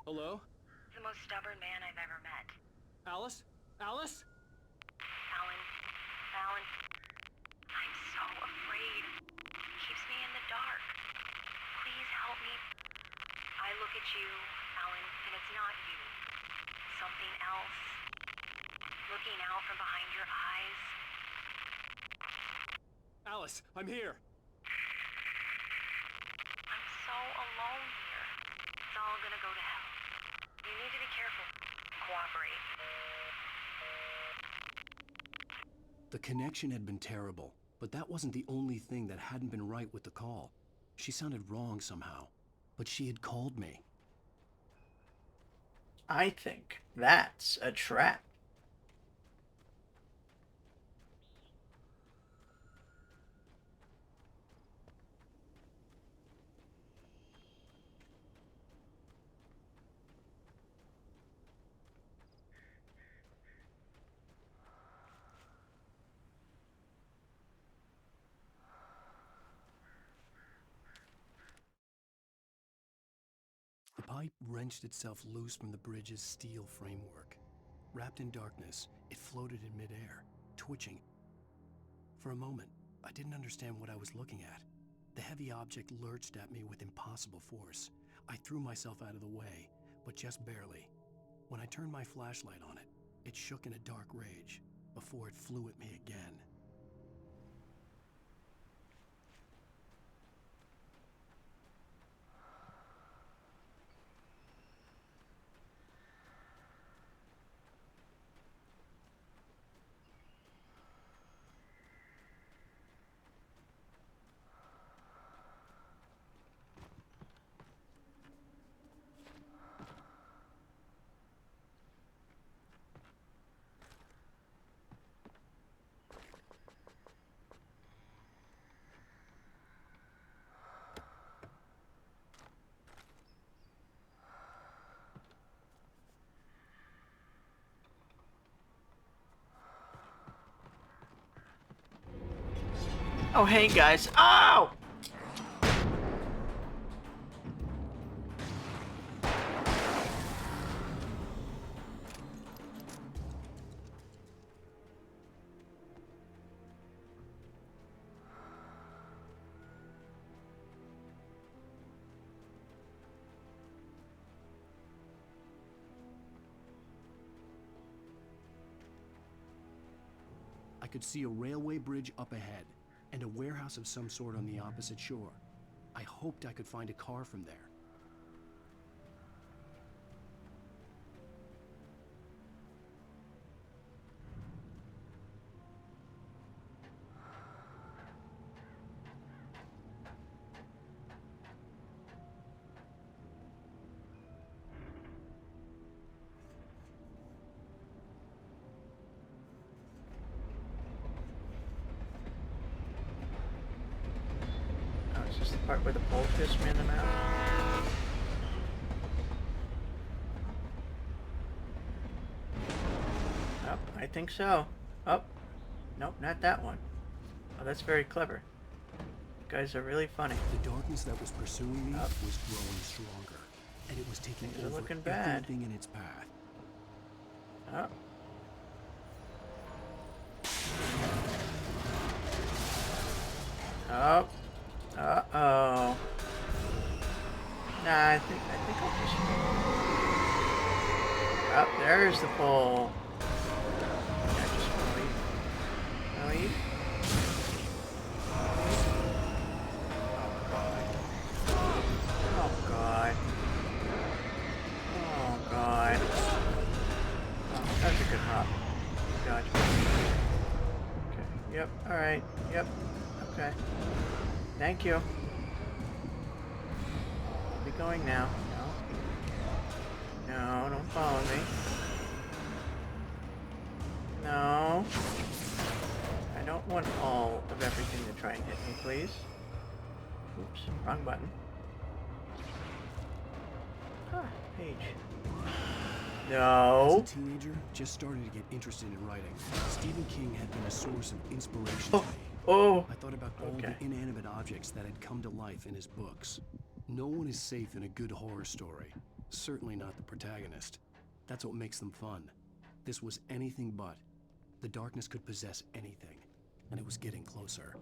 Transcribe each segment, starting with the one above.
Hello? The most stubborn man I've ever met. Alice? Alice? Alan. Alan. I'm so afraid. He keeps me in the dark. Please help me. I look at you, Alan, and it's not you. Something else. Looking out from behind your eyes. Alice, I'm here. I'm so alone here. It's all gonna go to hell. You need to be careful. Cooperate. The connection had been terrible, but that wasn't the only thing that hadn't been right with the call. She sounded wrong somehow, but she had called me. I think that's a trap. The pipe wrenched itself loose from the bridge's steel framework. Wrapped in darkness, it floated in midair, twitching. For a moment, I didn't understand what I was looking at. The heavy object lurched at me with impossible force. I threw myself out of the way, but just barely. When I turned my flashlight on it, it shook in a dark rage before it flew at me again. Oh, hey guys. Oh! I could see a railway bridge up ahead, and a warehouse of some sort on the opposite shore. I hoped I could find a car from there. Oh, is this the part where the pole pissed me in the mouth? Oh, I think so. Oh, nope, not that one. Oh, that's very clever. You guys are really funny. The darkness that was pursuing me Up. was growing stronger, and it was taking Things are over looking bad. everything in its path. Oh. Oh. Uh-oh. Nah, I think I'll just... Oh, there's the pole. I just want to leave. Wanna leave? Oh, God. Oh, God. Oh, that's a good hop. Gotcha. Okay. Yep. Alright. Yep. Okay. Thank you. I'll be going now. No. No, don't follow me. No. I don't want all of everything to try and hit me, please. Oops, wrong button. Ah, page. No. As a teenager, just starting to get interested in writing, Stephen King had been a source of inspiration Oh. to me. Oh. I thought about all Okay. the inanimate objects that had come to life in his books. No one is safe in a good horror story. Certainly not the protagonist. That's what makes them fun. This was anything but. The darkness could possess anything, and it was getting closer.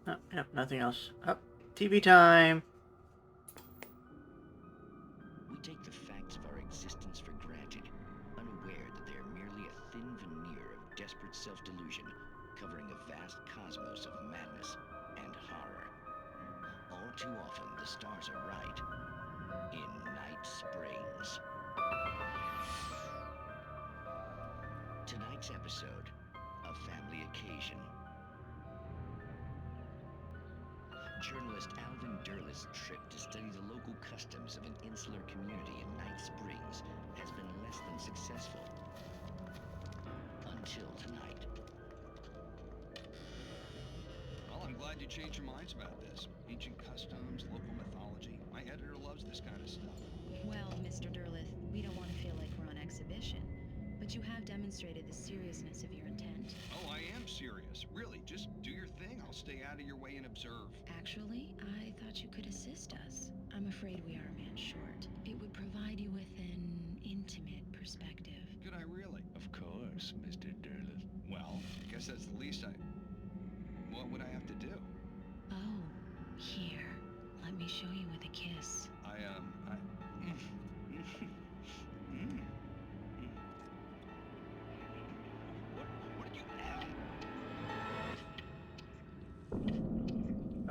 Oh, yep, nothing else. Up. TV time. We take the facts of our existence for granted, unaware that they are merely a thin veneer of desperate self-delusion covering a vast cosmos of madness and horror. All too often, the stars are right. In Night Springs. Tonight's episode, A Family Occasion. Journalist Alvin Derlis' trip to study the local customs of an insular community in Night Springs has been less than successful. Until tonight. Well, I'm glad you changed your minds about this. Ancient customs, local mythology. My editor loves this kind of stuff. Well, Mr. Derleth, we don't want to feel like we're on exhibition, but you have demonstrated the seriousness of your intent. Oh, I am serious. Really, just do your thing. I'll stay out of your way and observe. Actually, I thought you could assist us. I'm afraid we are a man short. It would provide you with an intimate perspective. Could I really? Of course, Mr. Derlis. Well, I guess that's the least What would I have to do? Oh, here. Let me show you with a kiss. What did you have?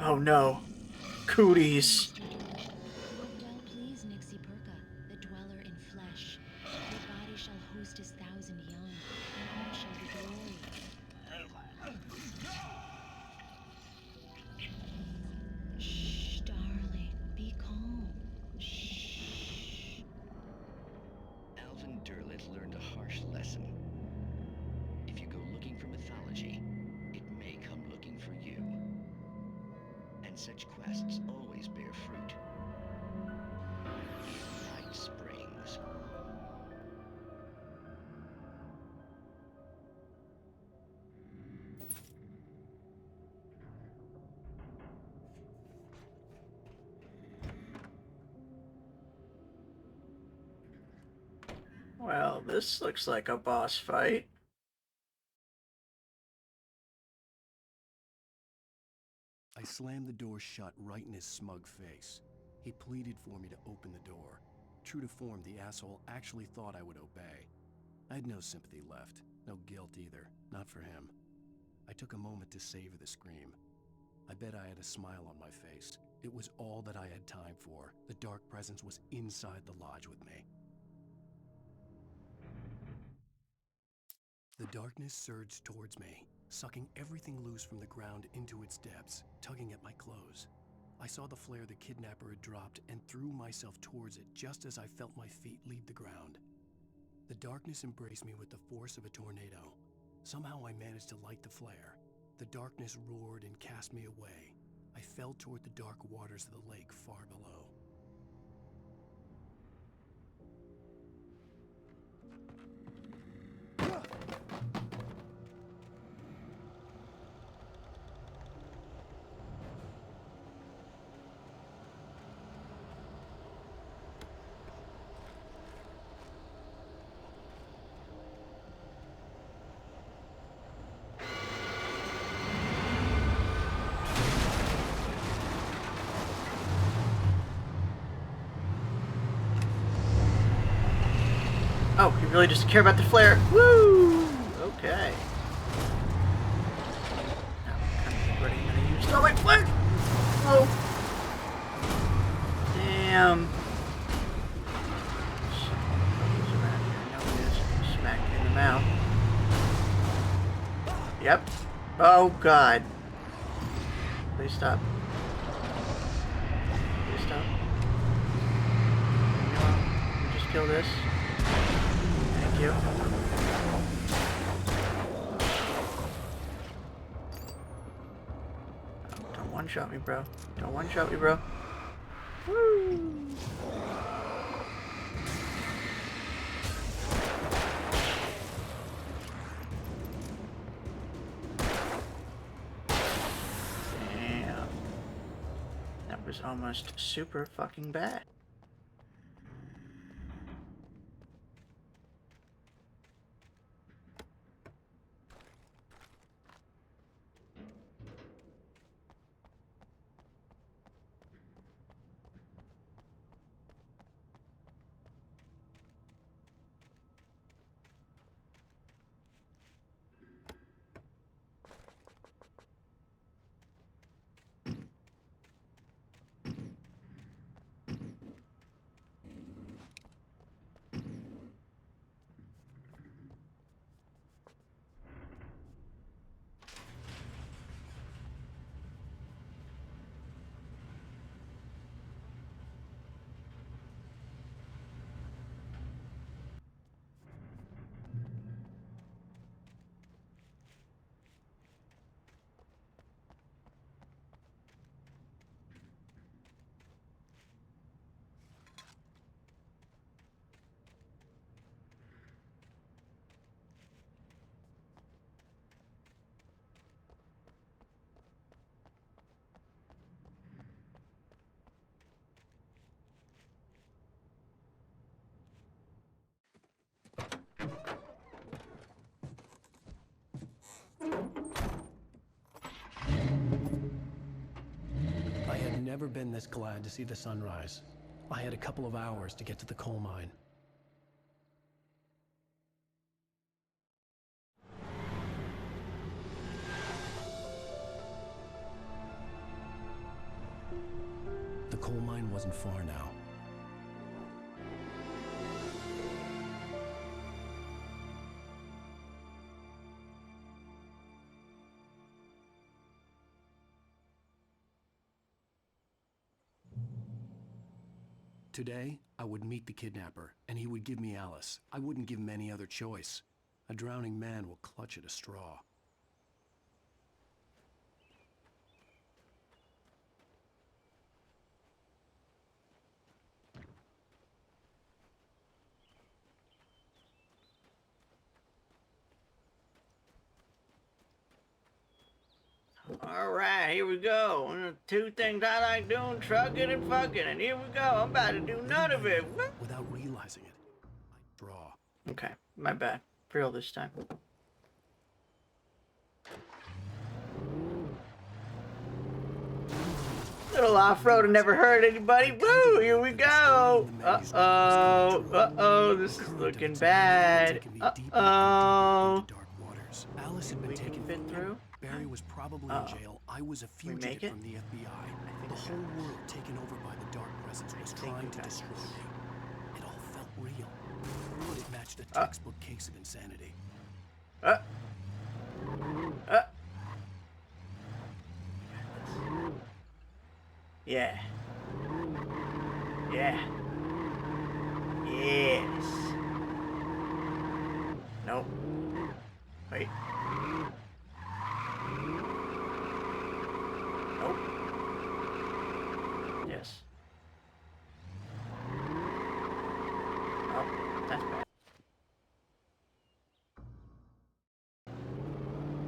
Oh no. Cooties. Mr. Durlith, well pleased Nixie Perka, the dweller in flesh. Your body shall host his 1,000 young, and all shall be glory. Shh, darling, be calm. Shh. Alvin Durlith learned a harsh lesson. If you go looking for mythology, it may come looking for you. And such quests always bear fruit. Night Springs. Well, this looks like a boss fight. I slammed the door shut right in his smug face. He pleaded for me to open the door. True to form, the asshole actually thought I would obey. I had no sympathy left, no guilt either, not for him. I took a moment to savor the scream. I bet I had a smile on my face. It was all that I had time for. The dark presence was inside the lodge with me. The darkness surged towards me, sucking everything loose from the ground into its depths, tugging at my clothes. I saw the flare the kidnapper had dropped and threw myself towards it just as I felt my feet leave the ground. The darkness embraced me with the force of a tornado. Somehow I managed to light the flare. The darkness roared and cast me away. I fell toward the dark waters of the lake far below. Oh, you really just care about the flare. Woo! Okay. Now, what are you gonna use? Oh, wait, what? Oh. Damn. Something's around here. No, it is. Smack you in the mouth. Yep. Oh, God. Please stop. Please stop. You know, you just kill this. Thank you. Don't one-shot me, bro. Don't one-shot me, bro. Woo! Damn. That was almost super fucking bad. I had never been this glad to see the sunrise. I had a couple of hours to get to the coal mine. coal mine wasn't far now. Today, I would meet the kidnapper, and he would give me Alice. I wouldn't give him any other choice. A drowning man will clutch at a straw. Alright, here we go. Two things I like doing, trucking and fucking. And here we go. I'm about to do none of it. What? Without realizing it, I draw. Okay, my bad. Real this time. Little off-road and never hurt anybody. Woo! Here we go. Uh-oh. Uh-oh. This is looking bad. Uh-oh. Alice had been taken fit through. Barry was probably in jail. I was a fugitive from the FBI. The whole world taken over by the Dark Presence was trying to destroy me. It all felt real, but it matched a textbook case of insanity. Yeah. Yeah. Yes. Nope. Wait. Nope. Yes. Oh, that's bad.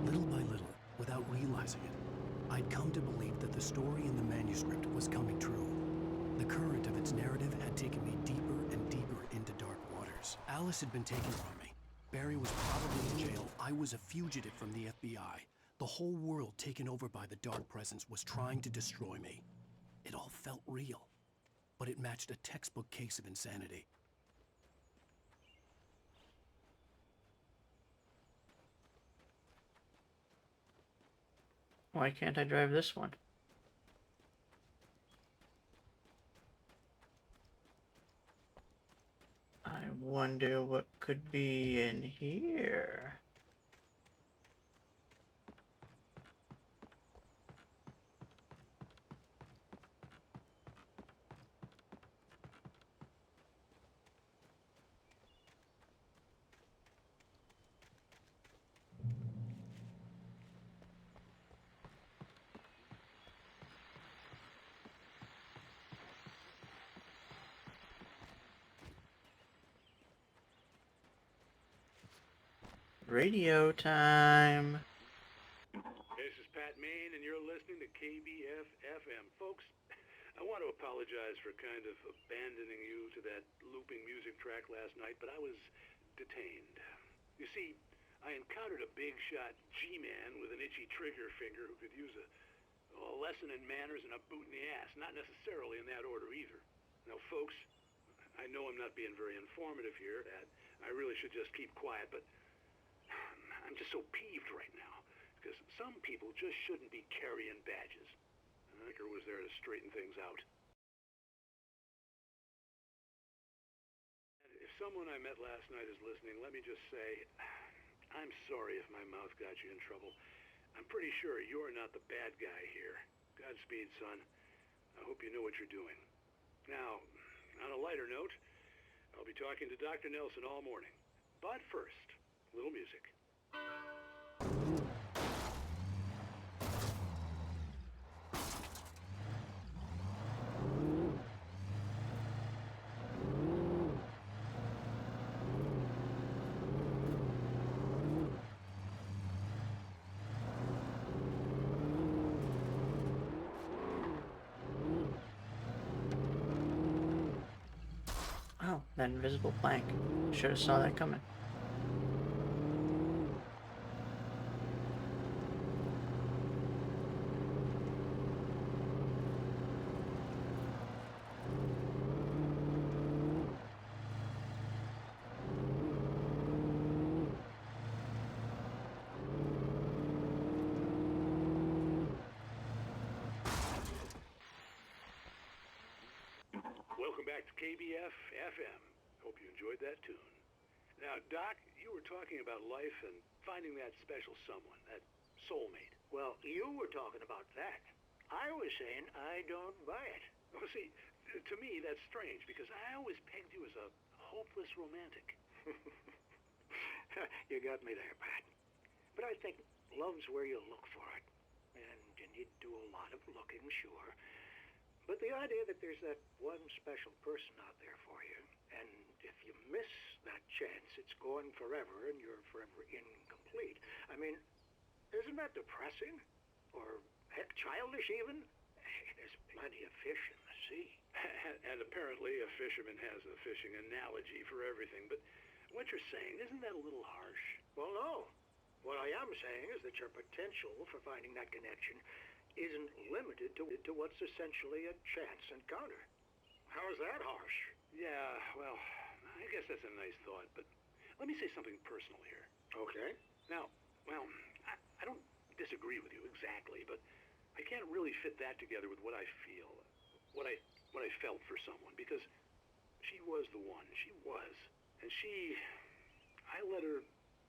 Little by little, without realizing it, I'd come to believe that the story in the manuscript was coming true. The current of its narrative had taken me deeper and deeper into dark waters. Alice had been taken from me. Barry was probably in jail. I was a fugitive from the FBI. The whole world taken over by the Dark Presence was trying to destroy me. It all felt real, but it matched a textbook case of insanity. Why can't I drive this one? I wonder what could be in here. Radio time. This is Pat Main, and you're listening to KBF FM. Folks, I want to apologize for kind of abandoning you to that looping music track last night, but I was detained. You see, I encountered a big shot G-man with an itchy trigger finger who could use a lesson in manners and a boot in the ass. Not necessarily in that order either. Now, folks, I know I'm not being very informative here. That I really should just keep quiet, but I'm just so peeved right now, because some people just shouldn't be carrying badges. And Anchor was there to straighten things out. And if someone I met last night is listening, let me just say, I'm sorry if my mouth got you in trouble. I'm pretty sure you're not the bad guy here. Godspeed, son. I hope you know what you're doing. Now, on a lighter note, I'll be talking to Dr. Nelson all morning. But first, little music. Oh, that invisible plank. Should have saw that coming. back to KBF FM. Hope you enjoyed that tune. Now, Doc, you were talking about life and finding that special someone, that soulmate. Well, you were talking about that. I was saying I don't buy it. Well, see, to me, that's strange, because I always pegged you as a hopeless romantic. You got me there, Pat. But I think love's where you look for it. And you need to do a lot of looking, sure. But the idea that there's that one special person out there for you, and if you miss that chance, it's gone forever, and you're forever incomplete. I mean, isn't that depressing? Or, heck, childish even? Hey, there's plenty of fish in the sea. And apparently a fisherman has a fishing analogy for everything, but what you're saying, isn't that a little harsh? Well, no. What I am saying is that your potential for finding that connection isn't limited to what's essentially a chance encounter. How is that harsh? Yeah, well, I guess that's a nice thought, but let me say something personal here. Okay. Now, well, I don't disagree with you exactly, but I can't really fit that together with what I feel, what I felt for someone, because she was the one. She was. And I let her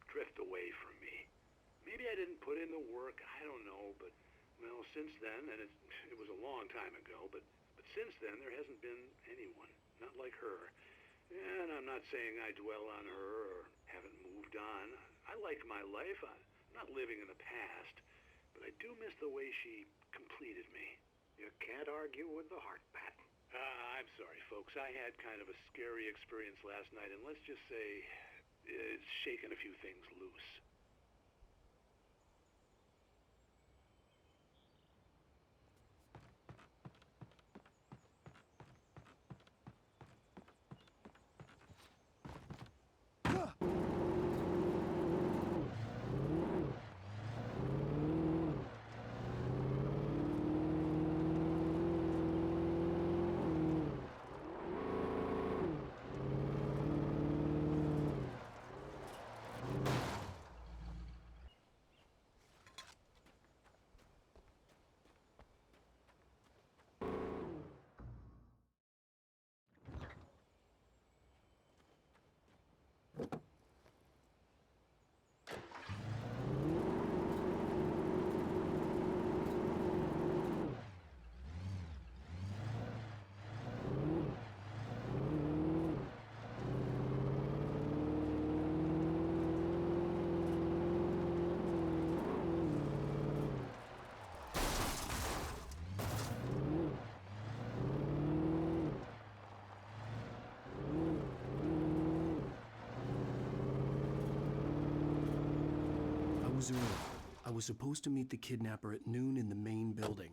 drift away from me. Maybe I didn't put in the work, I don't know, but, well, since then, and it was a long time ago, but since then there hasn't been anyone, not like her. And I'm not saying I dwell on her or haven't moved on. I like my life. I'm not living in the past, but I do miss the way she completed me. You can't argue with the heart, Pat. I'm sorry, folks. I had kind of a scary experience last night, and let's just say it's shaken a few things loose. I was supposed to meet the kidnapper at noon in the main building.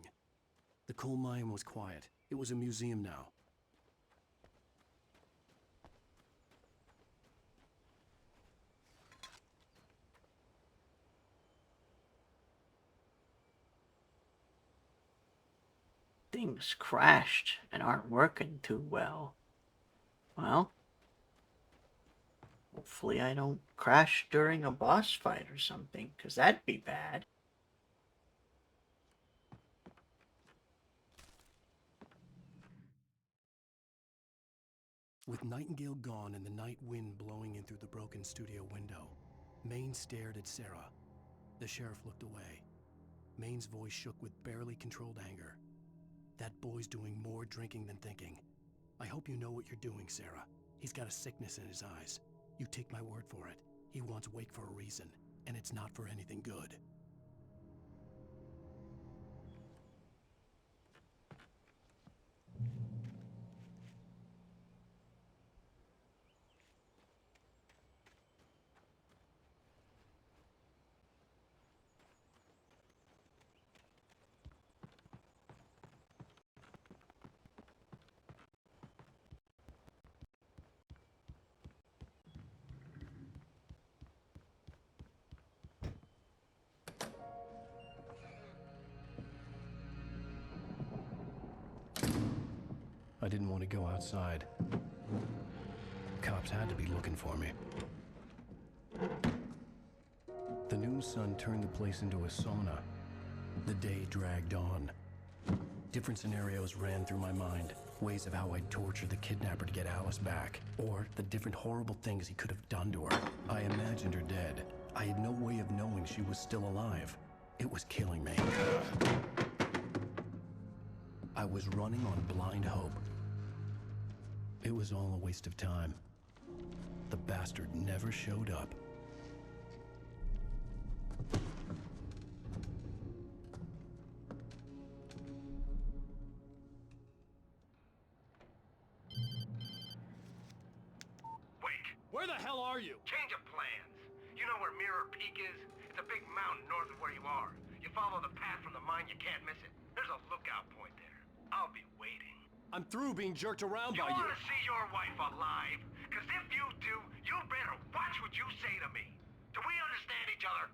The coal mine was quiet. It was a museum now. Things crashed and aren't working too well. Well, hopefully I don't crash during a boss fight or something, because that'd be bad. With Nightingale gone and the night wind blowing in through the broken studio window, Maine stared at Sarah. The sheriff looked away. Maine's voice shook with barely controlled anger. That boy's doing more drinking than thinking. I hope you know what you're doing, Sarah. He's got a sickness in his eyes. You take my word for it. He wants Wake for a reason, and it's not for anything good. I didn't want to go outside. Cops had to be looking for me. The noon sun turned the place into a sauna. The day dragged on. Different scenarios ran through my mind. ways of how I'd torture the kidnapper to get Alice back, or the different horrible things he could have done to her. I imagined her dead. I had no way of knowing she was still alive. It was killing me. I was running on blind hope. It was all a waste of time. The bastard never showed up. Where the hell are you? Change of plans. You know where Mirror Peak is? It's a big mountain north of where you are. You follow the path from the mine, you can't miss it. There's a lookout point there. I'll be waiting. I'm through being jerked around You by you. want to see your wife alive? Because if you do, you better watch what you say to me. Do we understand each other?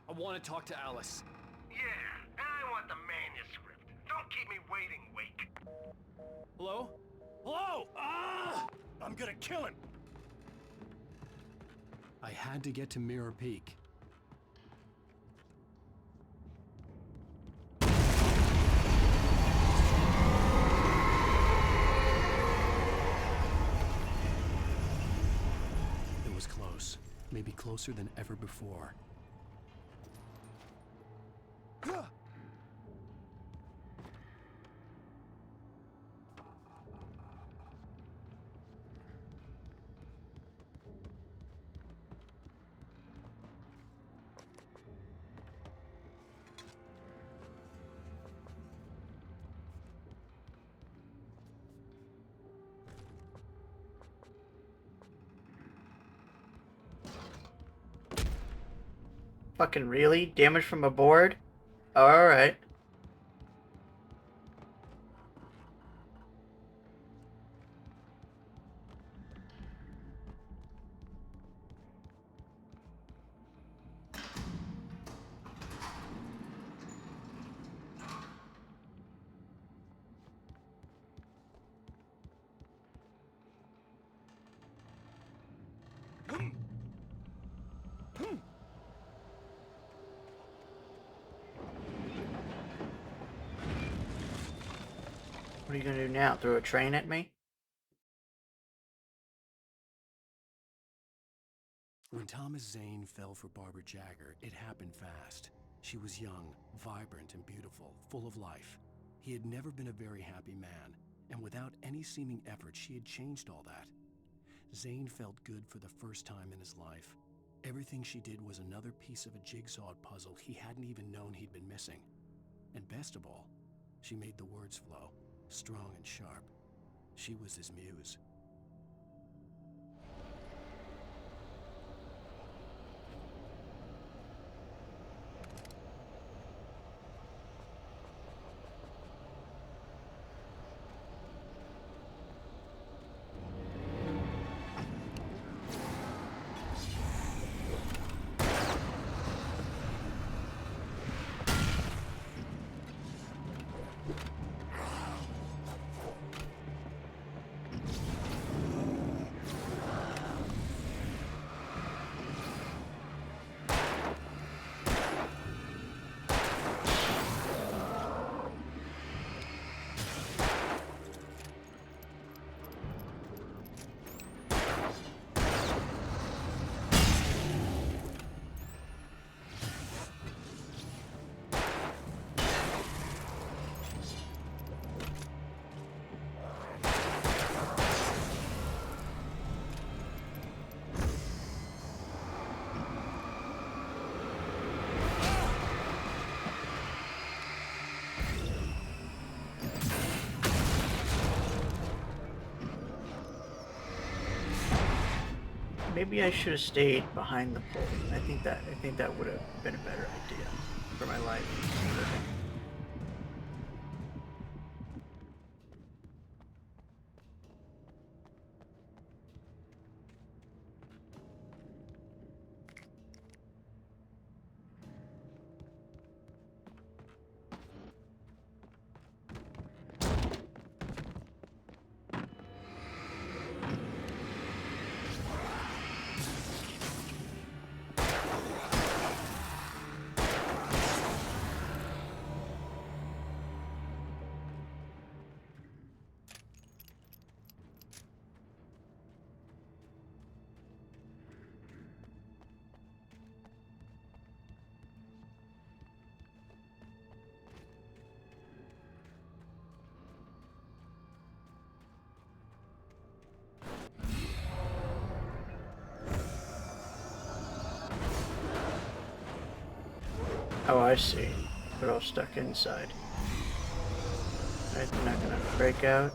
I want to talk to Alice. Yeah, and I want the manuscript. Don't keep me waiting, Wake. Hello? Hello? Ah! I'm gonna kill him! I had to get to Mirror Peak. It was close. Maybe closer than ever before. Fucking really? Damage from a board? Alright. What are you gonna do now? Throw a train at me? When Thomas Zane fell for Barbara Jagger, it happened fast. She was young, vibrant, and beautiful, full of life. He had never been a very happy man, and without any seeming effort, she had changed all that. Zane felt good for the first time in his life. Everything she did was another piece of a jigsaw puzzle he hadn't even known he'd been missing. And best of all, she made the words flow, strong and sharp. She was his muse. Maybe I should have stayed behind the pole. I think that would have been a better idea for my life. Oh, I see. They're all stuck inside. Right, they're not gonna break out.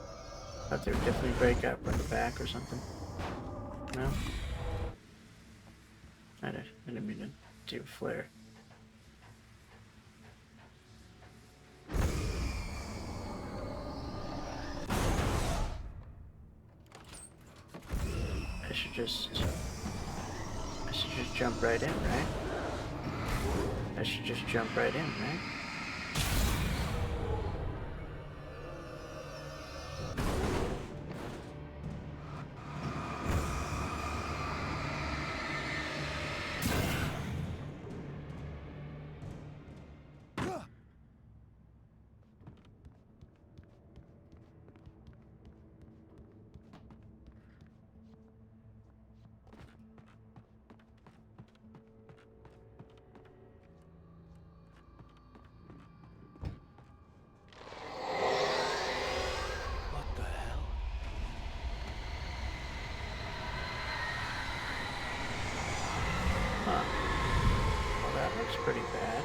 Thought they would definitely break out from the back or something. No? I didn't mean to do a flare. I should just jump right in, right? I should just jump right in, right? What the hell? Huh. Well, that looks pretty bad.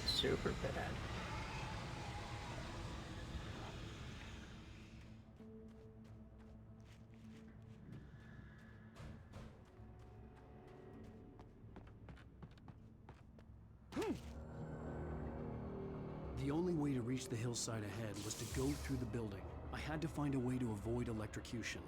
Super bad. The only way to reach the hillside ahead was to go through the building. I had to find a way to avoid electrocution.